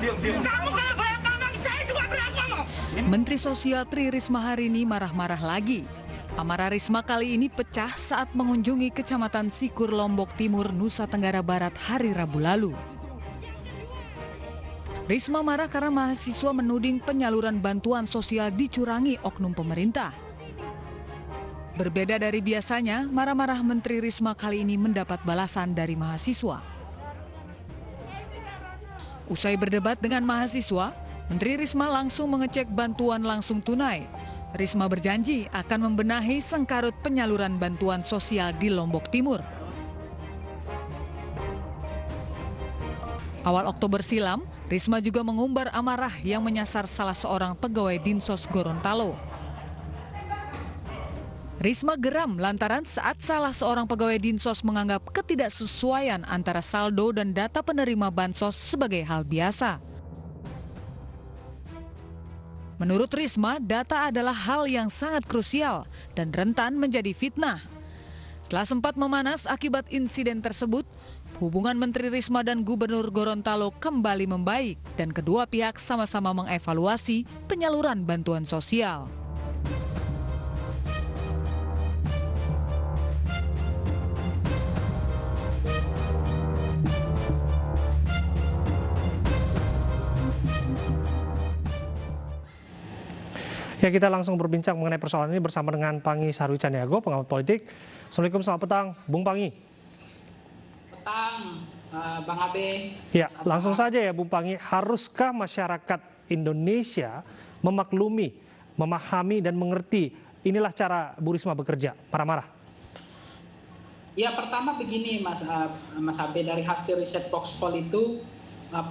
Kamu kalau banyak ngomong, saya juga banyak ngomong. Menteri Sosial Tri Risma hari ini marah-marah lagi. Amarah Risma kali ini pecah saat mengunjungi Kecamatan Sikur, Lombok Timur, Nusa Tenggara Barat hari Rabu lalu. Risma marah karena mahasiswa menuding penyaluran bantuan sosial dicurangi oknum pemerintah. Berbeda dari biasanya, marah-marah Menteri Risma kali ini mendapat balasan dari mahasiswa. Usai berdebat dengan mahasiswa, Menteri Risma langsung mengecek bantuan langsung tunai. Risma berjanji akan membenahi sengkarut penyaluran bantuan sosial di Lombok Timur. Awal Oktober silam, Risma juga mengumbar amarah yang menyasar salah seorang pegawai Dinsos Gorontalo. Risma geram lantaran saat salah seorang pegawai Dinsos menganggap ketidaksesuaian antara saldo dan data penerima bansos sebagai hal biasa. Menurut Risma, data adalah hal yang sangat krusial dan rentan menjadi fitnah. Setelah sempat memanas akibat insiden tersebut, hubungan Menteri Risma dan Gubernur Gorontalo kembali membaik dan kedua pihak sama-sama mengevaluasi penyaluran bantuan sosial. Ya, kita langsung berbincang mengenai persoalan ini bersama dengan Pangi Sarwi Caniago, pengamat politik. Assalamualaikum, selamat petang, Bung Pangi. Petang, Bang Abe. Ya, langsung saja ya Bung Pangi, haruskah masyarakat Indonesia memaklumi, memahami dan mengerti inilah cara Bu Risma bekerja, marah-marah? Ya, pertama begini Mas Abe, dari hasil riset Voxpol itu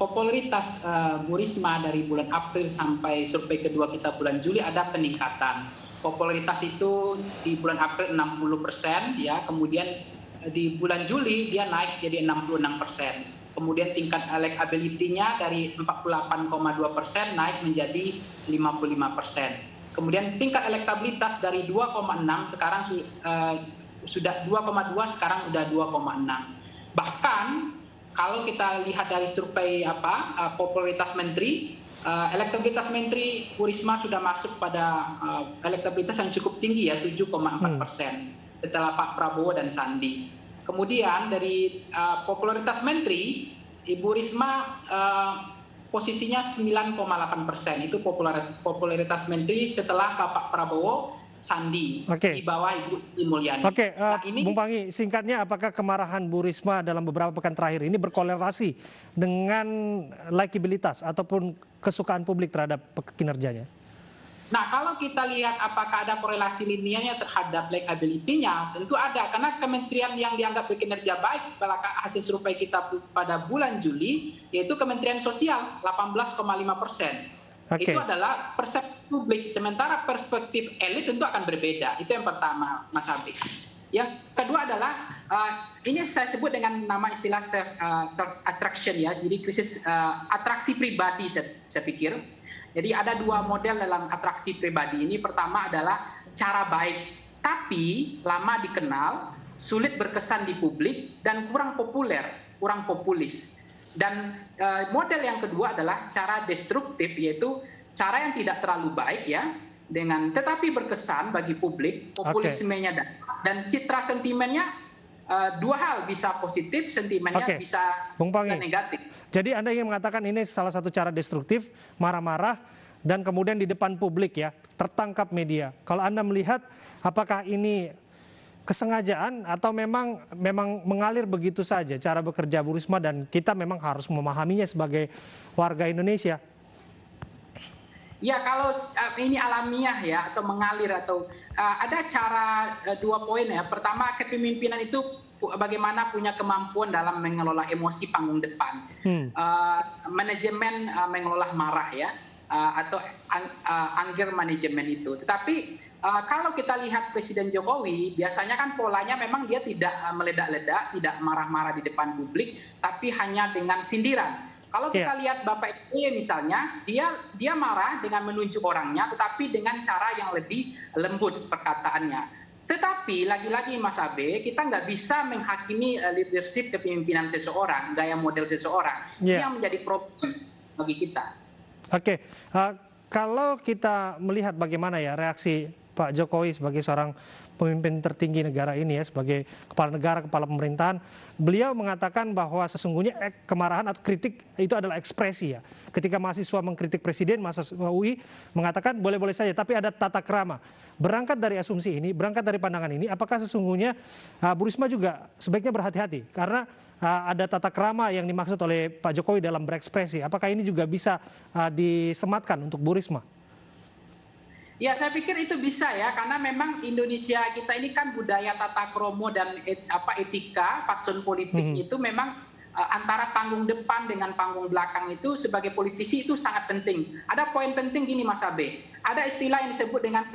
popularitas Bu Risma dari bulan April sampai survei kedua kita bulan Juli ada peningkatan. Popularitas itu di bulan April 60%, ya, kemudian di bulan Juli dia naik jadi 66%. Kemudian tingkat elektability-nya dari 48,2% naik menjadi 55%. Kemudian tingkat elektabilitas dari 2,6 sekarang sudah 2,2, sekarang sudah 2,6. Bahkan kalau kita lihat dari survei popularitas menteri, elektabilitas menteri Bu Risma sudah masuk pada elektabilitas yang cukup tinggi ya, 7,4% setelah Pak Prabowo dan Sandi. Kemudian dari popularitas menteri, Ibu Risma posisinya 9,8%, itu popularitas menteri setelah Pak Prabowo, Sandi, di bawah Ibu Sri Mulyani. Nah, Bung Pangi, singkatnya apakah kemarahan Bu Risma dalam beberapa pekan terakhir ini berkorelasi dengan likabilitas ataupun kesukaan publik terhadap kinerjanya? Nah, kalau kita lihat apakah ada korelasi linearnya terhadap likability-nya, tentu ada. Karena kementerian yang dianggap berkinerja baik pada hasil survei kita pada bulan Juli, yaitu Kementerian Sosial, 18,5%. Itu adalah persepsi publik, sementara perspektif elit tentu akan berbeda. Itu yang pertama, Mas Habib. Yang kedua adalah, ini saya sebut dengan nama istilah self-attraction ya, jadi krisis atraksi pribadi saya pikir. Jadi ada dua model dalam atraksi pribadi ini. Pertama adalah cara baik, tapi lama dikenal, sulit berkesan di publik, dan kurang populer, kurang populis. Dan model yang kedua adalah cara destruktif, yaitu cara yang tidak terlalu baik ya, tetapi berkesan bagi publik, populismenya dan citra sentimennya, dua hal, bisa positif, sentimennya bisa negatif. Jadi Anda ingin mengatakan ini salah satu cara destruktif, marah-marah dan kemudian di depan publik ya, tertangkap media. Kalau Anda melihat apakah ini kesengajaan atau memang mengalir begitu saja cara bekerja Bu Risma dan kita memang harus memahaminya sebagai warga Indonesia? Ya, kalau ini alamiah ya atau mengalir atau ada cara dua poin ya. Pertama, kepemimpinan itu bagaimana punya kemampuan dalam mengelola emosi panggung depan. Manajemen mengelola marah ya, atau anger management itu. Tetapi kalau kita lihat Presiden Jokowi, biasanya kan polanya memang dia tidak meledak-ledak, tidak marah-marah di depan publik, tapi hanya dengan sindiran. Kalau kita lihat Bapak SBY misalnya, dia marah dengan menunjuk orangnya, tetapi dengan cara yang lebih lembut perkataannya. Tetapi lagi-lagi Mas Abe, kita nggak bisa menghakimi leadership kepemimpinan seseorang, gaya model seseorang. Ini yang menjadi problem. bagi kita. Oke, kalau kita melihat bagaimana ya reaksi Pak Jokowi sebagai seorang pemimpin tertinggi negara ini ya, sebagai kepala negara, kepala pemerintahan, beliau mengatakan bahwa sesungguhnya kemarahan atau kritik itu adalah ekspresi ya. Ketika mahasiswa mengkritik presiden, mahasiswa UI mengatakan boleh-boleh saja, tapi ada tata krama. Berangkat dari asumsi ini, berangkat dari pandangan ini, apakah sesungguhnya Bu Risma juga sebaiknya berhati-hati? Karena ada tata krama yang dimaksud oleh Pak Jokowi dalam berekspresi. Apakah ini juga bisa disematkan untuk Bu Risma? Ya, saya pikir itu bisa ya, karena memang Indonesia kita ini kan budaya tata kromo dan etika, fatsun politik itu memang antara panggung depan dengan panggung belakang itu sebagai politisi itu sangat penting. Ada poin penting gini Mas Abe, ada istilah yang disebut dengan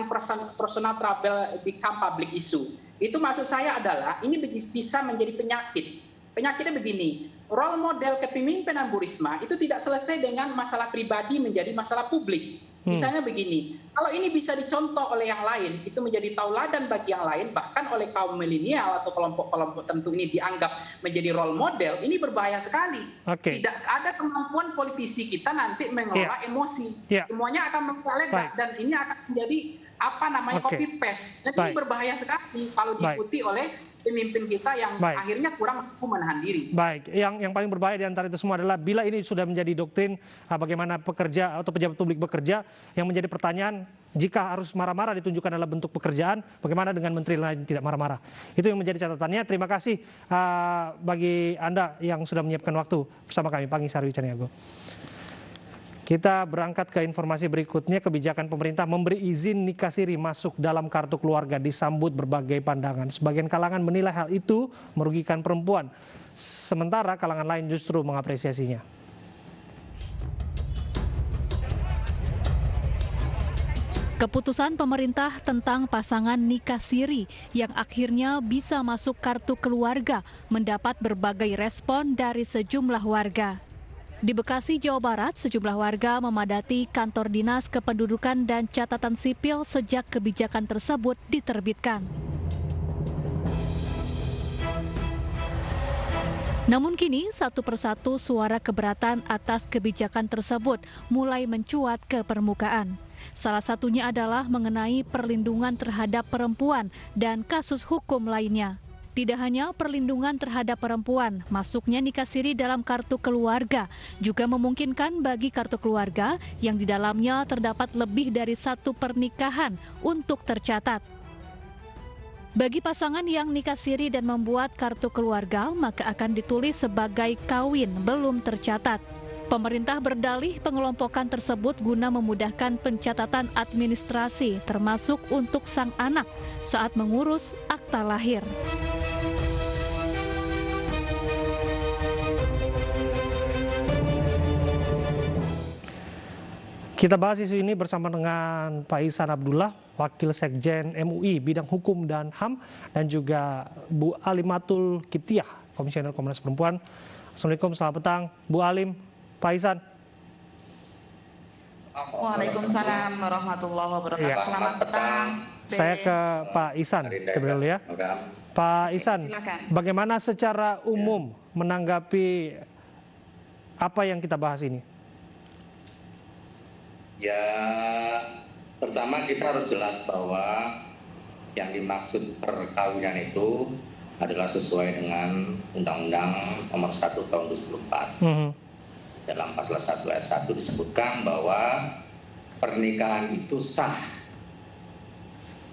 personal trouble become public issue. Itu maksud saya adalah ini bisa menjadi penyakit. Penyakitnya begini, role model kepemimpinan Bu Risma itu tidak selesai dengan masalah pribadi menjadi masalah publik. Misalnya begini, kalau ini bisa dicontoh oleh yang lain, itu menjadi tauladan bagi yang lain, bahkan oleh kaum milenial atau kelompok-kelompok tertentu ini dianggap menjadi role model, ini berbahaya sekali. Tidak ada kemampuan politisi kita nanti mengelola emosi. Semuanya akan mengalir dan ini akan menjadi copy paste. Jadi ini berbahaya sekali kalau diikuti oleh pemimpin kita yang akhirnya kurang mampu menahan diri. Baik, yang paling berbahaya di antara itu semua adalah bila ini sudah menjadi doktrin bagaimana pekerja atau pejabat publik bekerja, yang menjadi pertanyaan jika harus marah-marah ditunjukkan adalah bentuk pekerjaan, bagaimana dengan menteri lain tidak marah-marah? Itu yang menjadi catatannya. Terima kasih bagi Anda yang sudah menyiapkan waktu bersama kami, Pak Ngisar Wicaniago. Kita berangkat ke informasi berikutnya. Kebijakan pemerintah memberi izin nikah siri masuk dalam kartu keluarga disambut berbagai pandangan. Sebagian kalangan menilai hal itu merugikan perempuan, sementara kalangan lain justru mengapresiasinya. Keputusan pemerintah tentang pasangan nikah siri yang akhirnya bisa masuk kartu keluarga mendapat berbagai respon dari sejumlah warga. Di Bekasi, Jawa Barat, sejumlah warga memadati kantor Dinas Kependudukan dan Catatan Sipil sejak kebijakan tersebut diterbitkan. Namun kini satu persatu suara keberatan atas kebijakan tersebut mulai mencuat ke permukaan. Salah satunya adalah mengenai perlindungan terhadap perempuan dan kasus hukum lainnya. Tidak hanya perlindungan terhadap perempuan, masuknya nikah siri dalam kartu keluarga juga memungkinkan bagi kartu keluarga yang di dalamnya terdapat lebih dari satu pernikahan untuk tercatat. Bagi pasangan yang nikah siri dan membuat kartu keluarga, maka akan ditulis sebagai kawin belum tercatat. Pemerintah berdalih pengelompokan tersebut guna memudahkan pencatatan administrasi, termasuk untuk sang anak saat mengurus akta lahir. Kita bahas isu ini bersama dengan Pak Ihsan Abdullah, Wakil Sekjen MUI Bidang Hukum dan HAM, dan juga Bu Alimatul Kiptiah, Komisioner Komnas Perempuan. Assalamualaikum, selamat petang Bu Alim, Pak Ihsan. Waalaikumsalam warahmatullahi wabarakatuh. Ya. Selamat petang. Saya ke Pak Ihsan terlebih dahulu ya. Pak Ihsan, bagaimana secara umum menanggapi apa yang kita bahas ini? Ya, pertama kita harus jelas bahwa yang dimaksud perkawinan itu adalah sesuai dengan Undang-Undang Nomor 1 Tahun 2004. Dalam pasal 1 ayat 1 disebutkan bahwa pernikahan itu sah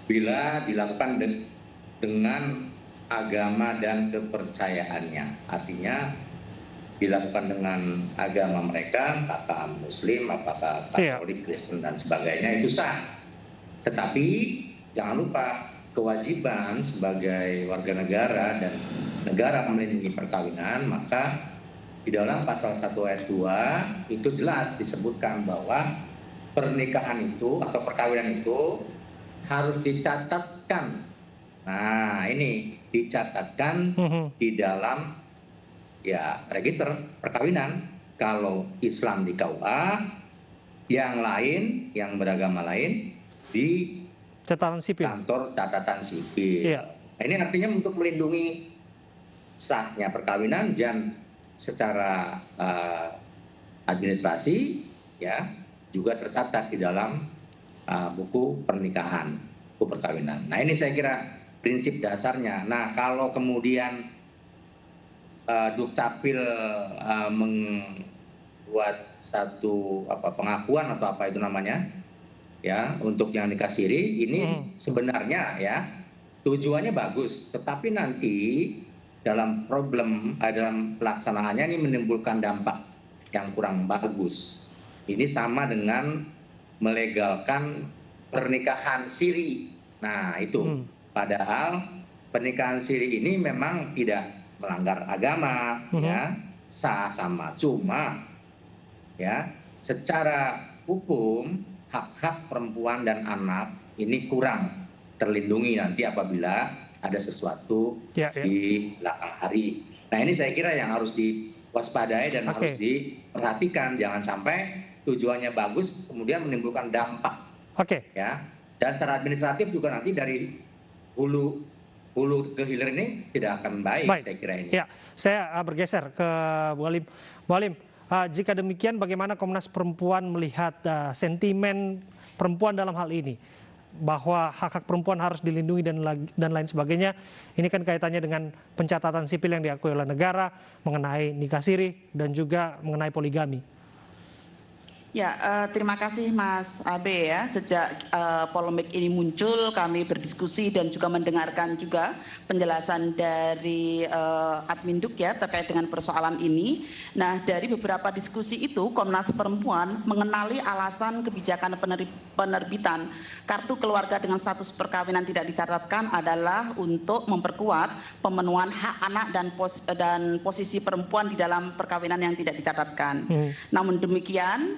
bila dilakukan dengan agama dan kepercayaannya. Artinya dilakukan dengan agama mereka, apakah Muslim, apakah Katolik, Kristen, dan sebagainya, itu sah. Tetapi jangan lupa kewajiban sebagai warga negara dan negara melindungi perkawinan, maka di dalam pasal 1 ayat 2 itu jelas disebutkan bahwa pernikahan itu atau perkawinan itu harus dicatatkan. Nah, ini dicatatkan di dalam register perkawinan. Kalau Islam di KUA, yang lain, yang beragama lain di catatan sipil, kantor catatan sipil. Nah, ini artinya untuk melindungi sahnya perkawinan dan secara administrasi ya juga tercatat di dalam buku pernikahan, buku perkawinan. Nah ini saya kira prinsip dasarnya. Nah kalau kemudian Dukcapil membuat satu pengakuan atau apa itu namanya ya untuk yang nikah siri ini sebenarnya ya tujuannya bagus, tetapi nanti dalam dalam pelaksanaannya ini menimbulkan dampak yang kurang bagus. Ini sama dengan melegalkan pernikahan siri. Nah itu padahal pernikahan siri ini memang tidak melanggar agama, ya sah sama, cuma ya secara hukum hak-hak perempuan dan anak ini kurang terlindungi nanti apabila ada sesuatu di belakang hari. Nah ini saya kira yang harus diwaspadai dan harus diperhatikan, jangan sampai tujuannya bagus kemudian menimbulkan dampak. Ya. Dan secara administratif juga nanti dari hulu ke hilir ini tidak akan baik. Saya kira ini. Ya, saya bergeser ke Bu Halim. Bu Halim, jika demikian bagaimana Komnas Perempuan melihat sentimen perempuan dalam hal ini? Bahwa hak-hak perempuan harus dilindungi dan lain sebagainya. Ini kan kaitannya dengan pencatatan sipil yang diakui oleh negara mengenai nikah siri dan juga mengenai poligami. Ya, terima kasih Mas Abe ya. Sejak polemik ini muncul, kami berdiskusi dan juga mendengarkan juga penjelasan dari Admin Duk ya terkait dengan persoalan ini. Nah, dari beberapa diskusi itu, Komnas Perempuan mengenali alasan kebijakan penerbitan kartu keluarga dengan status perkawinan tidak dicatatkan adalah untuk memperkuat pemenuhan hak anak dan posisi perempuan di dalam perkawinan yang tidak dicatatkan. Namun demikian,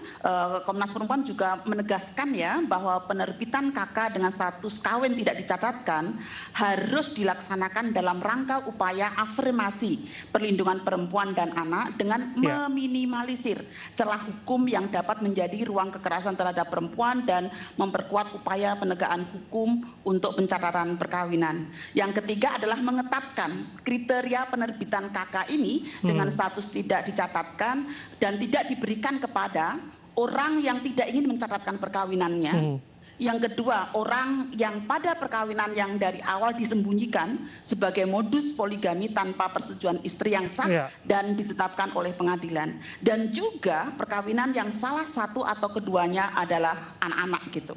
Komnas Perempuan juga menegaskan ya bahwa penerbitan KK dengan status kawin tidak dicatatkan harus dilaksanakan dalam rangka upaya afirmasi perlindungan perempuan dan anak dengan meminimalisir celah hukum yang dapat menjadi ruang kekerasan terhadap perempuan dan memperkuat upaya penegakan hukum untuk pencatatan perkawinan. Yang ketiga adalah mengetapkan kriteria penerbitan KK ini dengan status tidak dicatatkan dan tidak diberikan kepada orang yang tidak ingin mencatatkan perkawinannya. Yang kedua, orang yang pada perkawinan yang dari awal disembunyikan sebagai modus poligami tanpa persetujuan istri yang sah dan ditetapkan oleh pengadilan. Dan juga perkawinan yang salah satu atau keduanya adalah anak-anak gitu.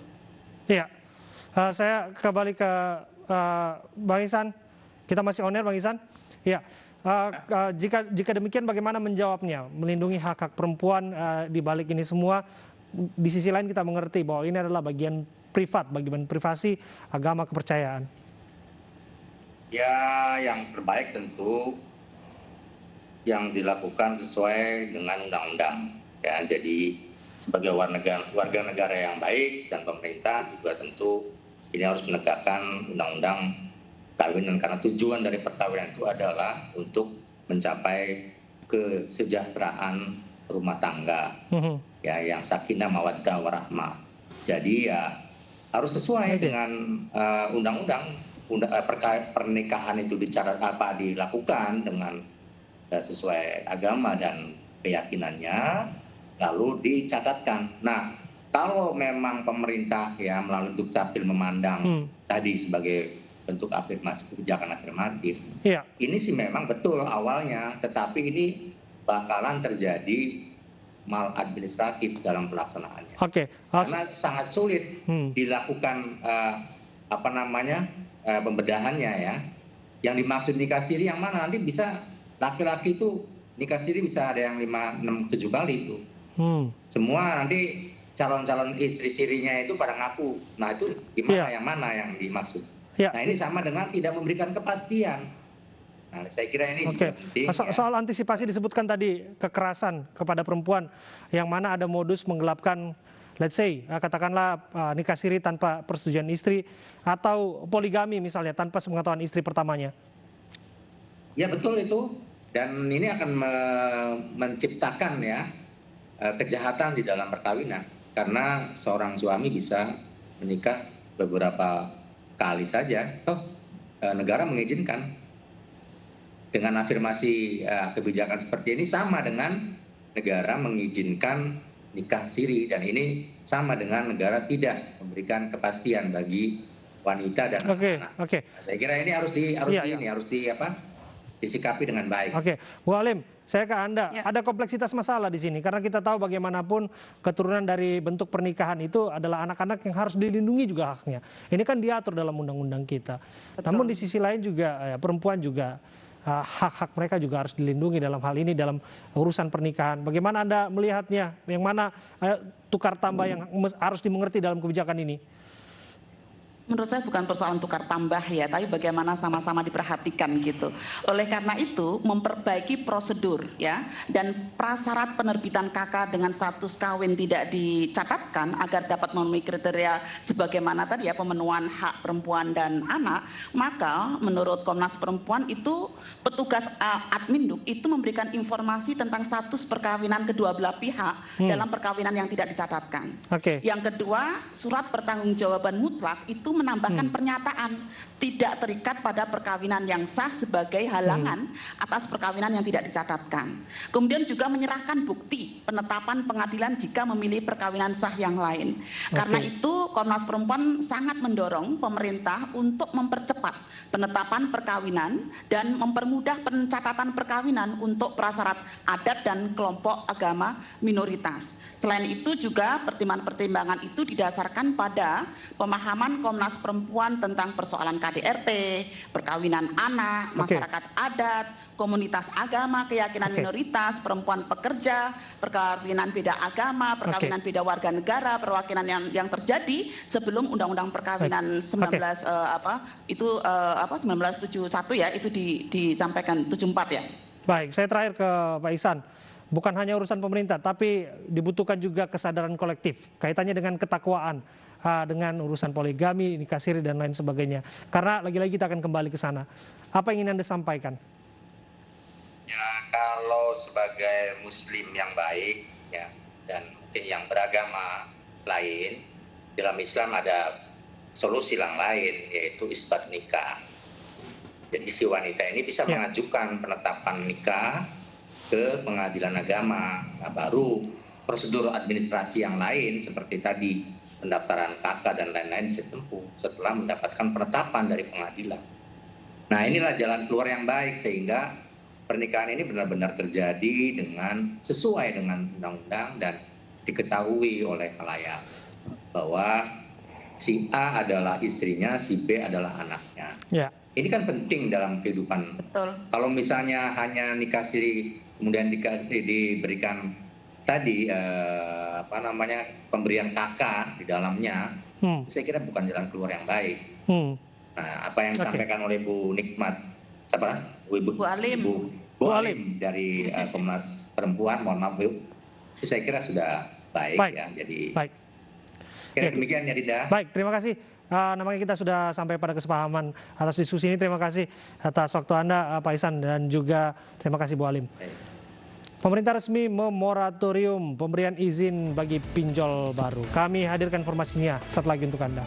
Iya, saya kembali ke Bang Ihsan. Kita masih on air, Bang Ihsan. Iya. Jika demikian bagaimana menjawabnya, melindungi hak-hak perempuan di balik ini semua. Di sisi lain kita mengerti bahwa ini adalah bagian privat, bagian privasi, agama, kepercayaan. Ya, yang terbaik tentu yang dilakukan sesuai dengan undang-undang. Ya, jadi sebagai warga negara yang baik dan pemerintah juga tentu ini harus menegakkan undang-undang perkawinan, karena tujuan dari perkawinan itu adalah untuk mencapai kesejahteraan rumah tangga ya yang sakinah mawaddah warahmah. Jadi ya harus sesuai dengan undang-undang. Pernikahan itu dilakukan dengan sesuai agama dan keyakinannya, lalu dicatatkan. Nah, kalau memang pemerintah ya melalui Dukcapil memandang tadi sebagai bentuk afirmasi, kebijakan afirmatif. Ini sih memang betul awalnya, tetapi ini bakalan terjadi maladministratif dalam pelaksanaannya. Karena sangat sulit dilakukan pembedahannya ya. Yang dimaksud nikah siri yang mana, nanti bisa laki-laki itu nikah siri bisa ada yang 5, 6, 7 kali itu. Semua nanti calon-calon istri sirinya itu pada ngaku. Nah itu gimana yang mana yang dimaksud? Nah ini sama dengan tidak memberikan kepastian. Nah saya kira ini juga penting. Soal antisipasi disebutkan tadi kekerasan kepada perempuan yang mana ada modus menggelapkan, let's say katakanlah nikah siri tanpa persetujuan istri atau poligami misalnya tanpa sepengetahuan istri pertamanya. Ya betul itu, dan ini akan menciptakan ya kejahatan di dalam perkawinan, karena seorang suami bisa menikah beberapa kali saja, negara mengizinkan. Dengan afirmasi kebijakan seperti ini sama dengan negara mengizinkan nikah siri, dan ini sama dengan negara tidak memberikan kepastian bagi wanita dan anak-anak. Nah, saya kira ini harus disikapi dengan baik. Bu Halim, saya ke Anda. Ada kompleksitas masalah di sini karena kita tahu bagaimanapun keturunan dari bentuk pernikahan itu adalah anak-anak yang harus dilindungi juga haknya. Ini kan diatur dalam undang-undang kita. Betul. Namun di sisi lain juga perempuan juga hak-hak mereka juga harus dilindungi dalam hal ini, dalam urusan pernikahan. Bagaimana Anda melihatnya? Yang mana tukar tambah yang harus dimengerti dalam kebijakan ini? Menurut saya bukan persoalan tukar tambah ya, tapi bagaimana sama-sama diperhatikan gitu. Oleh karena itu memperbaiki prosedur ya, dan prasyarat penerbitan KK dengan status kawin tidak dicatatkan agar dapat memenuhi kriteria sebagaimana tadi ya, pemenuhan hak perempuan dan anak, maka menurut Komnas Perempuan itu petugas Adminduk itu memberikan informasi tentang status perkawinan kedua belah pihak dalam perkawinan yang tidak dicatatkan. Yang kedua, surat pertanggungjawaban mutlak itu menambahkan pernyataan tidak terikat pada perkawinan yang sah sebagai halangan atas perkawinan yang tidak dicatatkan. Kemudian juga menyerahkan bukti penetapan pengadilan jika memilih perkawinan sah yang lain. Karena itu Komnas Perempuan sangat mendorong pemerintah untuk mempercepat penetapan perkawinan dan mempermudah pencatatan perkawinan untuk prasyarat adat dan kelompok agama minoritas. Selain itu juga pertimbangan-pertimbangan itu didasarkan pada pemahaman Komnas Perempuan tentang persoalan KDRT, perkawinan anak, masyarakat adat, komunitas agama, keyakinan minoritas, perempuan pekerja, perkawinan beda agama, perkawinan beda warga negara, perwakilan yang terjadi sebelum Undang-Undang Perkawinan 1971 ya, itu disampaikan 74 ya. Baik, saya terakhir ke Pak Ihsan. Bukan hanya urusan pemerintah, tapi dibutuhkan juga kesadaran kolektif kaitannya dengan ketakwaan, dengan urusan poligami, nikah siri dan lain sebagainya. Karena lagi-lagi kita akan kembali ke sana. Apa yang ingin Anda sampaikan? Ya, kalau sebagai Muslim yang baik ya, dan mungkin yang beragama lain, dalam Islam ada solusi yang lain, yaitu isbat nikah. Jadi si wanita ini bisa mengajukan penetapan nikah ke pengadilan agama. Nah, baru prosedur administrasi yang lain seperti tadi pendaftaran KK dan lain-lain bisa ditempuh setelah mendapatkan penetapan dari pengadilan. Nah, inilah jalan keluar yang baik sehingga pernikahan ini benar-benar terjadi dengan sesuai dengan undang-undang dan diketahui oleh khalayak bahwa si A adalah istrinya, si B adalah anaknya. Ini kan penting dalam kehidupan. Kalau misalnya hanya nikah siri kemudian diberikan tadi pemberian KK di dalamnya, saya kira bukan jalan keluar yang baik. Nah, apa yang disampaikan oleh Bu Nikmat, Bu Halim dari Komnas Perempuan, mohon maaf Bu, itu saya kira sudah baik. Ya. Jadi demikian ya Dinda. Baik, terima kasih. Namanya kita sudah sampai pada kesepahaman atas diskusi ini. Terima kasih atas waktu Anda Pak Ihsan, dan juga terima kasih Bu Halim. Pemerintah resmi memoratorium pemberian izin bagi pinjol baru. Kami hadirkan informasinya saat lagi untuk Anda.